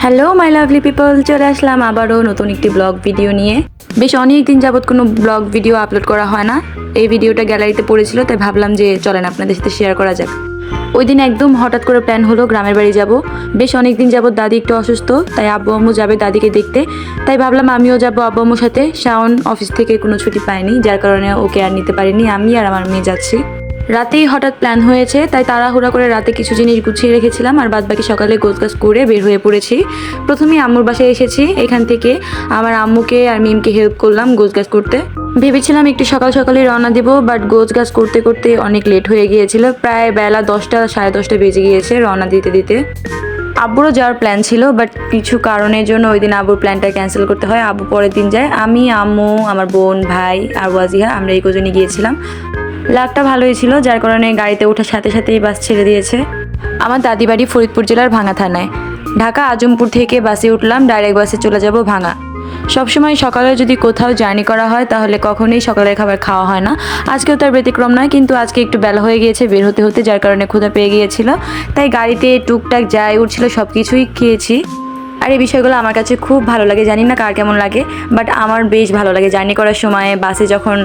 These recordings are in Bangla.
হ্যালো মাই লাভলি পিপল, চলে আসলাম আবারও নতুন একটি ব্লগ ভিডিও নিয়ে। বেশ অনেক দিন যাবত কোনো ব্লগ ভিডিও আপলোড করা হয় না। এই ভিডিওটা গ্যালারিতে পড়েছিল, তাই ভাবলাম যে চলেন আপনাদের সাথে শেয়ার করা যাক। ওই দিন একদম হঠাৎ করে প্ল্যান হলো গ্রামের বাড়ি যাব। বেশ অনেক দিন যাবত দাদি একটু অসুস্থ, তাই আব্বু আম্মু যাবে দাদিকে দেখতে। তাই ভাবলাম আমিও যাবো আব্বু আম্মুর সাথে। শাওন অফিস থেকে কোনো ছুটি পায়নি, যার কারণে ওকে আর নিতে পারিনি। আমি আর আমার মেয়ে যাচ্ছি। রাতেই হঠাৎ প্ল্যান হয়েছে, তাই তাড়াহুড়া করে রাতে কিছু জিনিস গুছিয়ে রেখেছিলাম, আর বাদবাকি সকালে গোছগাছ করে বের হয়ে পড়েছি। প্রথমেই আম্মুর বাসায় এসেছি। এখান থেকে আমার আম্মুকে আর মিমকে হেল্প করলাম গোছগাছ করতে। ভেবেছিলাম একটু সকাল সকালই রওনা দিব, বাট গোছগাছ করতে করতে অনেক লেট হয়ে গিয়েছিল। প্রায় বেলা 10টা সাড়ে 10টা বেজে গিয়েছে রওনা দিতে দিতে। আব্বুরও যাওয়ার প্ল্যান ছিল, বাট কিছু কারণের জন্য ওই দিন আব্বুর প্ল্যানটা ক্যান্সেল করতে হয়। আব্বু পরের দিন যায়। আমি, আম্মু, আমার বোন, ভাই আর ওয়াজিহা, আমরা এই কজনই গিয়েছিলাম। লাকটা ভালোই ছিল, যার কারণে গাড়িতে ওঠার সাথে সাথেই বাস ছেড়ে দিয়েছে। আমার দাদি বাড়ি ফরিদপুর জেলার ভাঙা থানায়। ঢাকা আজমপুর থেকে বাসে উঠলাম, ডাইরেক্ট বাসে চলে যাব ভাঙা। সবসময় সকালে যদি কোথাও জার্নি করা হয় তাহলে কখনোই সকালের খাবার খাওয়া হয় না। আজকেও তার ব্যতিক্রম নয়, কিন্তু আজকে একটু বেলা হয়ে গিয়েছে বের হতে হতে, যার কারণে ক্ষুধা পেয়ে গিয়েছিল। তাই গাড়িতে টুকটাক যাই উঠছিল সব কিছুই খেয়েছি। আর এই বিষয়গুলো আমার কাছে খুব ভালো লাগে, জানি না কার কেমন লাগে, বাট আমার বেশ ভালো লাগে। জার্নি করার সময় বাসে যখন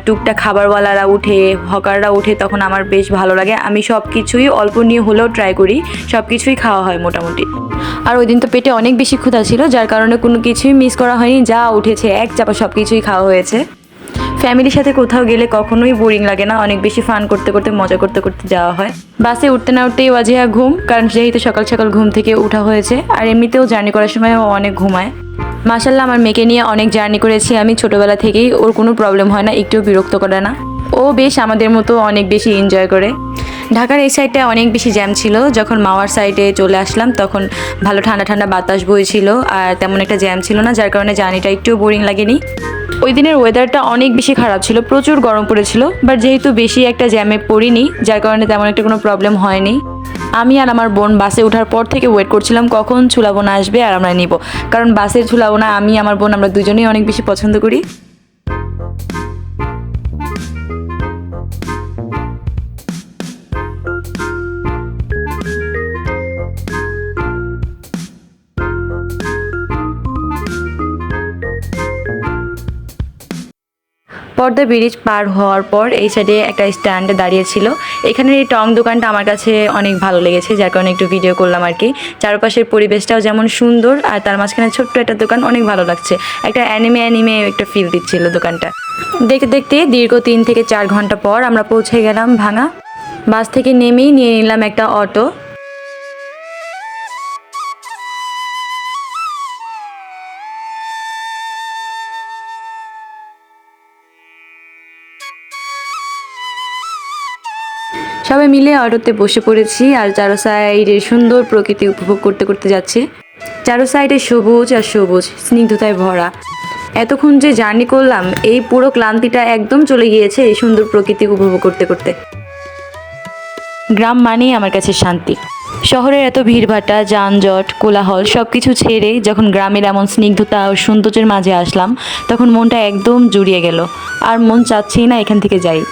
টুকটাক খাবারওয়ালারা উঠে, হকাররা উঠে, তখন আমার বেশ ভালো লাগে। আমি সব কিছুই অল্প নিয়ে হলেও ট্রাই করি, সব কিছুই খাওয়া হয় মোটামুটি। আর ওই দিন তো পেটে অনেক বেশি ক্ষুধা ছিল, যার কারণে কোনো কিছুই মিস করা হয়নি। যা উঠেছে এক চাপা সব কিছুই খাওয়া হয়েছে। ফ্যামিলির সাথে কোথাও গেলে কখনোই বোরিং লাগে না, অনেক বেশি ফান করতে করতে মজা করতে করতে যাওয়া হয়। বাসে উঠতে না উঠতেই ওয়াজিহা ঘুম, কারণ যেহেতু সকাল সকাল ঘুম থেকে উঠা হয়েছে। আর এমনিতেও জার্নি করার সময় ও অনেক ঘুমায়। মাশাল্লাহ, আমার মেয়েকে নিয়ে অনেক জার্নি করেছি আমি ছোটোবেলা থেকেই। ওর কোনো প্রবলেম হয় না, একটুও বিরক্ত করে না। ও বেশ আমাদের মতো অনেক বেশি এনজয় করে। ঢাকার এই সাইডটা অনেক বেশি জ্যাম ছিল। যখন মাওয়ার সাইডে চলে আসলাম তখন ভালো ঠান্ডা ঠান্ডা বাতাস বইছিল, আর তেমন একটা জ্যাম ছিল না, যার কারণে জার্নিটা একটুও বোরিং লাগেনি। ওই দিনের ওয়েদারটা অনেক বেশি খারাপ ছিল, প্রচুর গরম পড়েছিল, বাট যেহেতু বেশি একটা জ্যামে পড়িনি, যার কারণে তেমন একটা কোনো প্রবলেম হয়নি। আমি আর আমার বোন বাসে ওঠার পর থেকে ওয়েট করছিলাম কখন ছোলাবোনা আসবে আর আমরা নিব, কারণ বাসের ছোলাবোনা আমি আমার বোন আমরা দুজনেই অনেক বেশি পছন্দ করি। পর্দা ব্রিজ পার হওয়ার পর এই সাইডে একটা স্ট্যান্ডে দাঁড়িয়েছিল। এখানের এই টং দোকানটা আমার কাছে অনেক ভালো লেগেছে, যার কারণে একটু ভিডিও করলাম আর কি। চারপাশের পরিবেশটাও যেমন সুন্দর, আর তার মাঝখানে ছোট্ট একটা দোকান, অনেক ভালো লাগছে। একটা অ্যানিমে একটা ফিল দিচ্ছিল দোকানটা। দেখতে দেখতে দীর্ঘ 3 থেকে 4 ঘন্টা পর আমরা পৌঁছে গেলাম ভাঙা। বাস থেকে নেমেই নিয়ে নিলাম একটা অটো। সবাই মিলে অটোতে বসে পড়েছি, আর চারো সাইডের সুন্দর প্রকৃতি উপভোগ করতে করতে যাচ্ছি। চারো সাইডে সবুজ আর সবুজ, স্নিগ্ধতায় ভরা। এতক্ষণ যে জার্নি করলাম, এই পুরো ক্লান্তিটা একদম চলে গিয়েছে এই সুন্দর প্রকৃতি উপভোগ করতে করতে। গ্রাম মানেই আমার কাছে শান্তি। শহরের এত ভিড়ভাট্টা, যানজট, কোলাহল সব কিছু ছেড়ে যখন গ্রামের এমন স্নিগ্ধতা ও সৌন্দর্যের মাঝে আসলাম, তখন মনটা একদম জুড়িয়ে গেল, আর মন চাচ্ছেই না এখান থেকে যাই।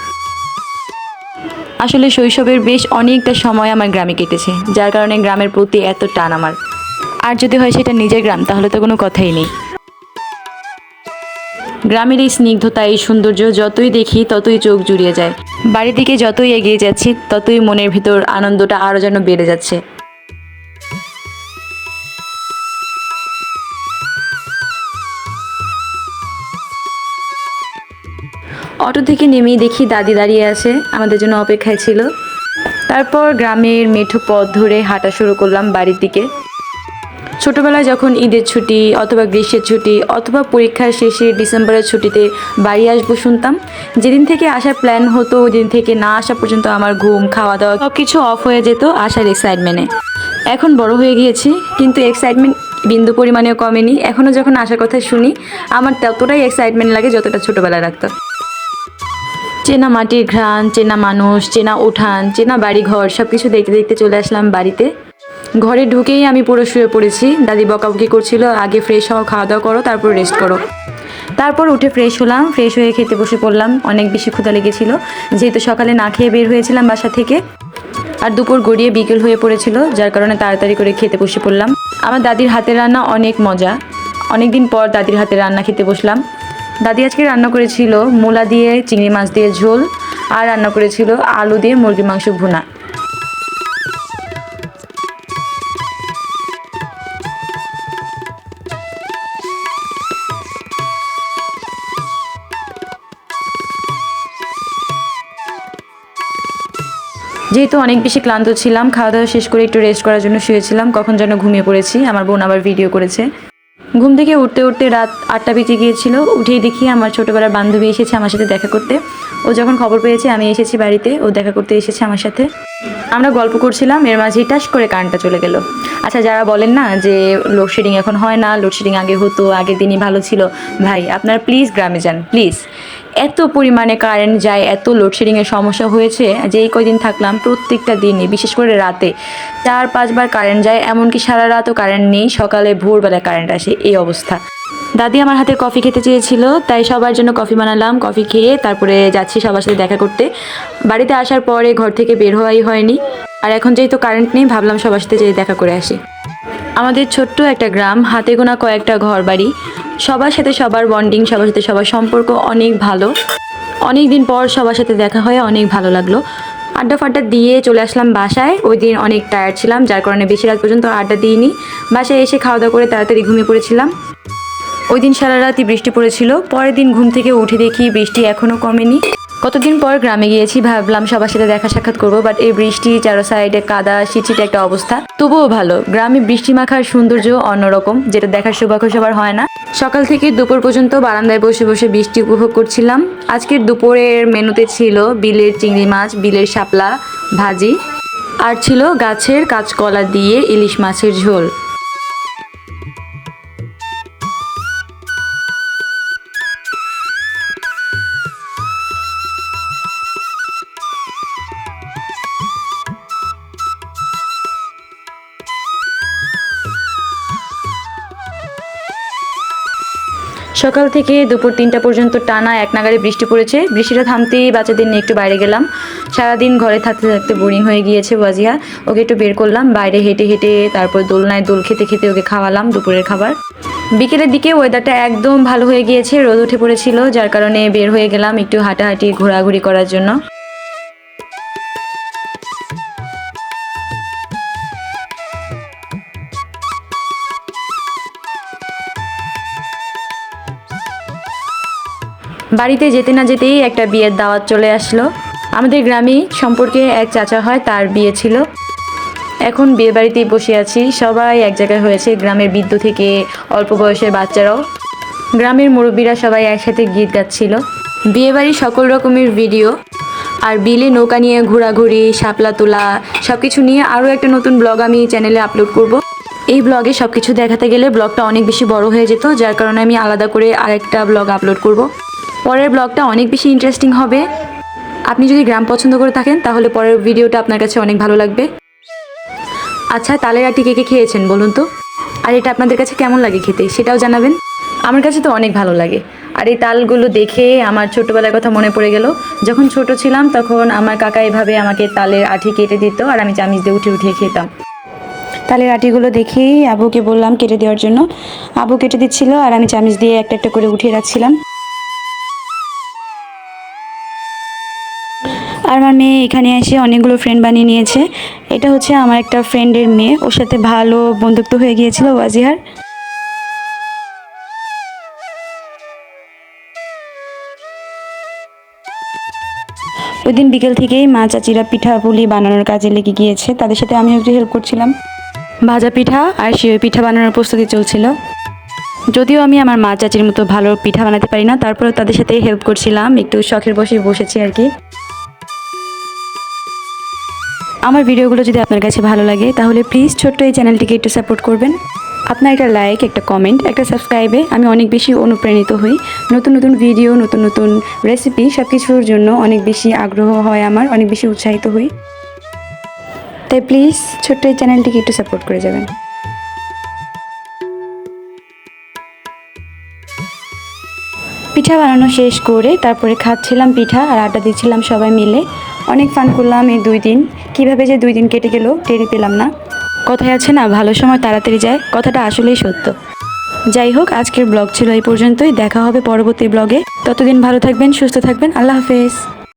আসলে শৈশবের বেশ অনেকটা সময় আমার গ্রামে কেটেছে, যার কারণে গ্রামের প্রতি এত টান আমার। আর যদি হয় সেটা নিজের গ্রাম, তাহলে তো কোনো কথাই নেই। গ্রামের এই স্নিগ্ধতা, এই সৌন্দর্য যতই দেখি ততই চোখ জুড়িয়ে যায়। বাড়ির দিকে যতই এগিয়ে যাচ্ছি ততই মনের ভিতর আনন্দটা আরও যেন বেড়ে যাচ্ছে। অটো থেকে নেমেই দেখি দাদি দাঁড়িয়ে আছে, আমাদের জন্য অপেক্ষায় ছিল। তারপর গ্রামের মেঠো পথ ধরে হাঁটা শুরু করলাম বাড়ির দিকে। ছোটোবেলায় যখন ঈদের ছুটি অথবা গ্রীষ্মের ছুটি অথবা পরীক্ষার শেষে ডিসেম্বরের ছুটিতে বাড়ি আসবো শুনতাম, যেদিন থেকে আসার প্ল্যান হতো ওই দিন থেকে না আসা পর্যন্ত আমার ঘুম, খাওয়া দাওয়া সব কিছু অফ হয়ে যেত আসার এক্সাইটমেন্টে। এখন বড় হয়ে গিয়েছি, কিন্তু এক্সাইটমেন্ট বিন্দু পরিমাণেও কমেনি। এখনও যখন আসার কথা শুনি আমার ততটাই এক্সাইটমেন্ট লাগে যতটা ছোটোবেলায় লাগতো। চেনা মাটির ঘ্রাণ, চেনা মানুষ, চেনা উঠান, চেনা বাড়িঘর সব কিছু দেখতে দেখতে চলে আসলাম বাড়িতে। ঘরে ঢুকেই আমি পুরো শুয়ে পড়েছি। দাদি বকাবকি করছিল, আগে ফ্রেশ হও, খাওয়া দাওয়া করো, তারপর রেস্ট করো। তারপর উঠে ফ্রেশ হলাম, ফ্রেশ হয়ে খেতে বসে পড়লাম। অনেক বেশি ক্ষুধা লেগেছিল, যেহেতু সকালে না খেয়ে বের হয়েছিলাম বাসা থেকে। আর দুপুর গড়িয়ে বিকেল হয়ে পড়েছিল, যার কারণে তাড়াতাড়ি করে খেতে বসে পড়লাম। আমার দাদির হাতের রান্না অনেক মজা। অনেক দিন পর দাদির হাতের রান্না খেতে বসলাম। দাদি আজকে রান্না করেছিল মূলা দিয়ে চিংড়ি মাছ দিয়ে ঝোল, আর রান্না করেছিল আলু দিয়ে মুরগির মাংস ভুনা। যেহেতু অনেক বেশি ক্লান্ত ছিলাম, খাওয়া দাওয়া শেষ করে একটু রেস্ট করার জন্য শুয়েছিলাম, কখন যেন ঘুমিয়ে পড়েছি। আমার বোন আবার ভিডিও করেছে। ঘুম থেকে উঠতে উঠতে রাত 8টা বেজে গিয়েছিল। উঠেই দেখি আমার ছোটোবেলার বান্ধবী এসেছে আমার সাথে দেখা করতে। ও যখন খবর পেয়েছে আমি এসেছি বাড়িতে, ও দেখা করতে এসেছে আমার সাথে। আমরা গল্প করছিলাম, এর মাঝেই টাস করে কারেন্টটা চলে গেল। আচ্ছা, যারা বলেন না যে লোডশেডিং এখন হয় না, লোডশেডিং আগে হতো, আগের দিনই ভালো ছিল, ভাই আপনারা প্লিজ গ্রামে যান প্লিজ। এত পরিমাণে কারেন্ট যায়, এত লোডশেডিংয়ের সমস্যা হয়েছে যে এই কয়দিন থাকলাম প্রত্যেকটা দিনই, বিশেষ করে রাতে 4-5 বার কারেন্ট যায়। এমনকি সারা রাতও কারেন্ট নেই, সকালে ভোরবেলায় কারেন্ট আসে, এই অবস্থা। দাদি আমার হাতের কফি খেতে চেয়েছিল, তাই সবার জন্য কফি বানালাম। কফি খেয়ে তারপরে যাচ্ছি সবার সাথে দেখা করতে। বাড়িতে আসার পরে ঘর থেকে বের হওয়াই হয়নি। আর এখন যেহেতু কারেন্ট নেই, ভাবলাম সবার সাথে যেয়ে দেখা করে আসি। আমাদের ছোট্ট একটা গ্রাম, হাতে গোনা কয়েকটা ঘর বাড়ি, সবার সাথে সবার বন্ডিং, সবার সাথে সবার সম্পর্ক অনেক ভালো। অনেক দিন পর সবার সাথে দেখা হয়ে অনেক ভালো লাগলো। আড্ডা ফাড্ডা দিয়ে চলে আসলাম বাসায়। ওই দিন অনেক টায়ার্ড ছিলাম, যার কারণে বেশি রাত পর্যন্ত আড্ডা দিইনি। বাসায় এসে খাওয়া দাওয়া করে তাড়াতাড়ি ঘুমিয়ে পড়েছিলাম। ওই দিন সারা রাতই বৃষ্টি পড়েছিল। পরের দিন ঘুম থেকে উঠে দেখি বৃষ্টি এখনও কমেনি। কতদিন পর গ্রামে গিয়েছি, ভাবলাম সবার সাথে দেখা সাক্ষাৎ করবো, বাট এই বৃষ্টি, চারো সাইডে কাদা শীতশীত একটা অবস্থা। তবুও ভালো, গ্রামে বৃষ্টি মাখার সৌন্দর্য অন্যরকম, যেটা দেখার সৌভাগ্য সবার হয় না। সকাল থেকে দুপুর পর্যন্ত বারান্দায় বসে বসে বৃষ্টি উপভোগ করছিলাম। আজকের দুপুরের মেনুতে ছিল বিলের চিংড়ি মাছ, বিলের শাপলা ভাজি, আর ছিল গাছের কাঁচকলা দিয়ে ইলিশ মাছের ঝোল। সকাল থেকে দুপুর 3টা পর্যন্ত টানা এক নাগাড়ে বৃষ্টি পড়েছে। বৃষ্টিটা থামতেই বাচ্চাদের নিয়ে একটু বাইরে গেলাম। সারাদিন ঘরে থাকতে থাকতে বোরিং হয়ে গিয়েছে ওয়াজিয়া, ওকে একটু বের করলাম বাইরে হেঁটে হেঁটে, তারপর দোলনায় দোল খেতে খেতে ওকে খাওয়ালাম দুপুরের খাবার। বিকেলের দিকে ওয়েদারটা একদম ভালো হয়ে গিয়েছে, রোদ উঠে পড়েছিল, যার কারণে বের হয়ে গেলাম একটু হাঁটাহাঁটি ঘোরাঘুরি করার জন্য। বাড়িতে যেতে না যেতেই একটা বিয়ের দাওয়াত চলে আসলো। আমাদের গ্রামে সম্পর্কে এক চাচা হয়, তার বিয়ে ছিল। এখন বিয়ে বাড়িতেই বসে আছি, সবাই এক জায়গায় হয়েছে, গ্রামের বৃদ্ধ থেকে অল্প বয়সের বাচ্চারাও। গ্রামের মুরব্বীরা সবাই একসাথে গীত গাচ্ছিল। বিয়েবাড়ির সকল রকমের ভিডিও আর বিলে নৌকা নিয়ে ঘোরাঘুরি, শাপলা তোলা, সব কিছু নিয়ে আরও একটা নতুন ব্লগ আমি চ্যানেলে আপলোড করব। এই ব্লগে সব কিছু দেখাতে গেলে ব্লগটা অনেক বেশি বড় হয়ে যেত, যার কারণে আমি আলাদা করে আরেকটা ব্লগ আপলোড করব। পরের ব্লগটা অনেক বেশি ইন্টারেস্টিং হবে। আপনি যদি গ্রাম পছন্দ করে থাকেন তাহলে পরের ভিডিওটা আপনার কাছে অনেক ভালো লাগবে। আচ্ছা, তালের আটি কে কে খেয়েছেন বলুন তো? আর এটা আপনাদের কাছে কেমন লাগে খেতে সেটাও জানাবেন। আমার কাছে তো অনেক ভালো লাগে। আর এই তালগুলো দেখে আমার ছোটোবেলার কথা মনে পড়ে গেল। যখন ছোট ছিলাম তখন আমার কাকা এভাবে আমাকে তালের আটি কেটে দিত, আর আমি চামিচ দিয়ে উঠে উঠে খেতাম। তালের আটিগুলো দেখেই আবুকে বললাম কেটে দেওয়ার জন্য। আবু কেটে দিচ্ছিল আর আমি চামিচ দিয়ে একটা একটা করে উঠিয়ে রাখছিলাম। আর আমার মেয়ে এখানে এসে অনেকগুলো ফ্রেন্ড বানিয়ে নিয়েছে। এটা হচ্ছে আমার একটা ফ্রেন্ডের মেয়ে, ওর সাথে ভালো বন্ধুত্ব হয়ে গিয়েছিল ওয়াজিহার। ওই দিন বিকেল থেকেই মা চাচিরা পিঠা পুলি বানানোর কাজে লেগে গিয়েছে, তাদের সাথে আমিও একটু হেল্প করছিলাম। ভাজা পিঠা আর সেও পিঠা বানানোর প্রস্তুতি চলছিল। যদিও আমি আমার মা চাচির মতো ভালো পিঠা বানাতে পারি না, তারপরেও তাদের সাথে হেল্প করছিলাম, একটু শখের বসে বসেছি আর কি। আমার ভিডিওগুলো যদি আপনার কাছে ভালো লাগে তাহলে প্লিজ ছোট্ট এই চ্যানেলটিকে একটু সাপোর্ট করবেন। আপনার একটা লাইক, একটা কমেন্ট, একটা সাবস্ক্রাইবে আমি অনেক বেশি অনুপ্রাণিত হই। নতুন নতুন ভিডিও, নতুন নতুন রেসিপি সব কিছুর জন্য অনেক বেশি আগ্রহ হয় আমার, অনেক বেশি উৎসাহিত হই। তাই প্লিজ ছোট্ট এই চ্যানেলটিকে একটু সাপোর্ট করে যাবেন। পিঠা বানানো শেষ করে তারপরে খাচ্ছিলাম পিঠা আর আড্ডা দিচ্ছিলাম সবাই মিলে। অনেক ফান করলাম এই 2 দিন। কিভাবে যে 2 দিন কেটে গেল টেরই পেলাম না। কথায় আছে না, ভালো সময় তাড়াতাড়ি যায়, কথাটা আসলেই সত্য। যাই হোক, আজকের ব্লগ ছিল এই পর্যন্তই। দেখা হবে পরবর্তী ব্লগে। ততদিন ভালো থাকবেন, সুস্থ থাকবেন। আল্লাহ হাফেজ।